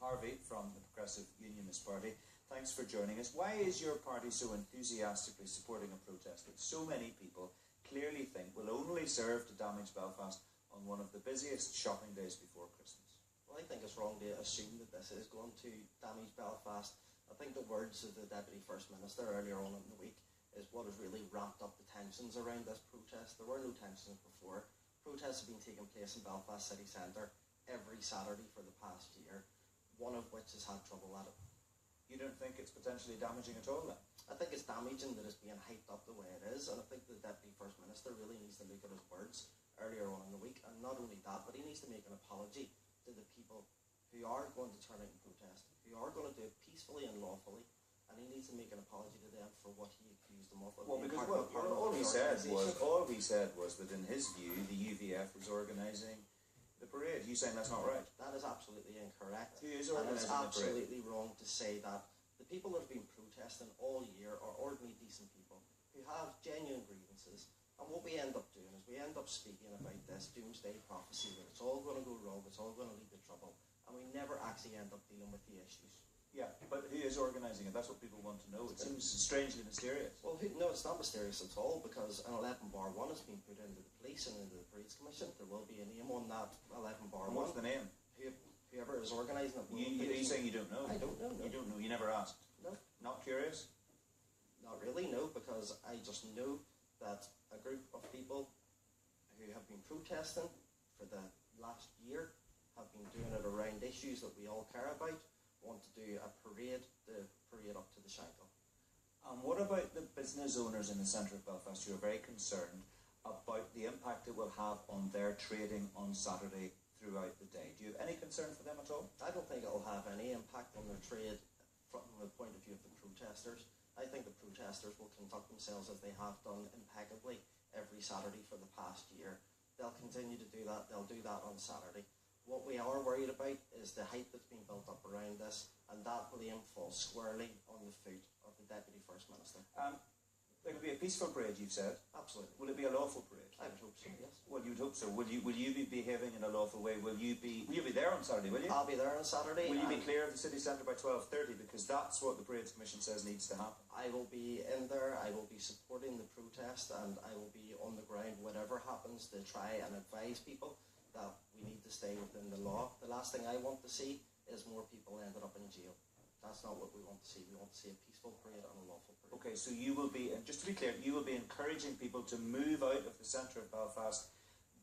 Harvey from the Progressive Unionist Party. Thanks for joining us. Why is your party so enthusiastically supporting a protest that so many people clearly think will only serve to damage Belfast on one of the busiest shopping days before Christmas? Well, I think it's wrong to assume that this is going to damage Belfast. I think the words of the Deputy First Minister earlier on in the week is what has really ramped up the tensions around this protest. There were no tensions before. Protests have been taking place in Belfast city centre every Saturday for the past year, one of which has had trouble at it. You don't think it's potentially damaging at all then? I think it's damaging that it's being hyped up the way it is, and I think the Deputy First Minister really needs to look at his words earlier on in the week, and not only that, but he needs to make an apology to the people who are going to turn out and protest, who are going to do it peacefully and lawfully, and he needs to make an apology to them for what he accused them of. Well, because all he said was that in his view, the UVF was organising the parade. You saying that's not right? That is absolutely incorrect. Who is and organising it's absolutely wrong to say that the people that have been protesting all year are ordinary decent people who have genuine grievances. And what we end up doing is we end up speaking about this doomsday prophecy that it's all going to go wrong, it's all going to lead to trouble, and we never actually end up dealing with the issues. Yeah, but who is organising it? That's what people want to know. It seems strangely mysterious. Well, no, it's not mysterious at all, because an 11-bar 1 has been put into the police and into the Parades Commission. There will be a name on that 11-bar 1. What's the name? Whoever is organising it. You're saying you don't know? I don't know. No. You don't know? You never asked? No. Not curious? Not really, no, because I just know that a group of people who have been protesting for the last year have been doing it around issues that we all care about, want to do a parade, the parade up to the Shankill. And what about the business owners in the centre of Belfast who are very concerned about the impact it will have on their trading on Saturday throughout the day? Do you have any concern for them at all? I don't think it will have any impact on their trade from the point of view of the protesters. I think the protesters will conduct themselves as they have done impeccably every Saturday for the past year. They'll continue to do that. They'll do that on Saturday. What we are worried about is the hype that's been built up around this, and that blame falls squarely on the foot of the Deputy First Minister. It'll be a peaceful parade, you've said. Absolutely. Will it be a lawful parade? I would hope so, yes. Well, you'd hope so. Will you be behaving in a lawful way? Will you be there on Saturday, will you? I'll be there on Saturday. Will you be clear of the city centre by 12:30? Because that's what the Parades Commission says needs to happen. I will be in there, I will be supporting the protest, and I will be on the ground, whatever happens, to try and advise people that we need to stay within the law. The last thing I want to see is more people ended up in jail. That's not what we want to see. We want to see a peaceful parade and a lawful parade. Okay, so you will be, and just to be clear, you will be encouraging people to move out of the centre of Belfast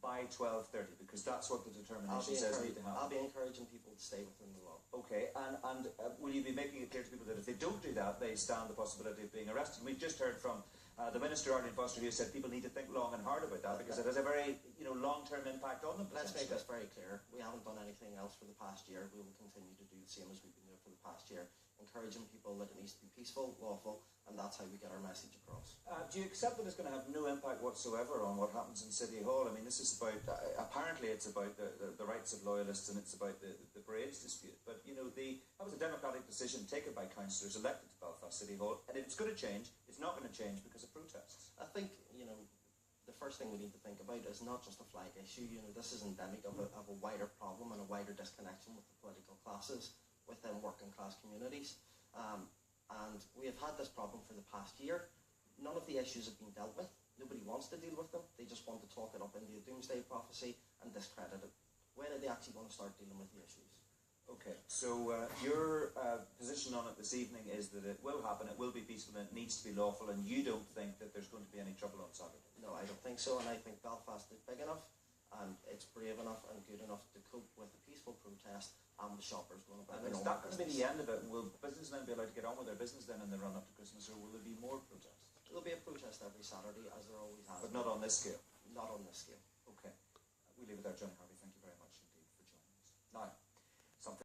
by 12:30, because that's what the determination says need to happen. I'll be encouraging people to stay within the law. Okay, and will you be making it clear to people that if they don't do that, they stand the possibility of being arrested? We've just heard from the Minister, Arlene Foster, who said people need to think long and hard about that, because it has a very long-term impact on them. Let's make this very clear. We haven't done anything else for the past year. We will continue to do the same as we've been doing for the past year, encouraging people that it needs to be peaceful, lawful, and that's how we get our message across. Do you accept that it's going to have no impact whatsoever on what happens in City Hall? I mean, this is about, apparently it's about the rights of loyalists, and it's about the parades dispute. But, that was a democratic decision taken by councillors elected to Belfast City Hall, and if it's going to change, it's not going to change because of protests. I think, the first thing we need to think about is not just a flag issue. This is endemic of a wider problem and a wider disconnection with the political classes within working class communities. And we have had this problem for the past year. None of the issues have been dealt with. Nobody wants to deal with them. They just want to talk it up into a doomsday prophecy and discredit it. When are they actually going to start dealing with the issues? Okay, so your position on it this evening is that it will happen, it will be peaceful, and it needs to be lawful, and you don't think that there's going to be any trouble on Saturday? No, I don't think so, and I think Belfast is big enough, and it's brave enough and good enough to cope with a peaceful protest and the shoppers going about their own business. Is that going to be the end of it? Will businessmen be allowed to get on with their business then in the run-up to Christmas, or will there be more protests? There'll be a protest every Saturday, as there always has. But not on this scale? Not on this scale. Okay. We leave it there, Jonny Harvey. Thank you very much indeed for joining us. Now, something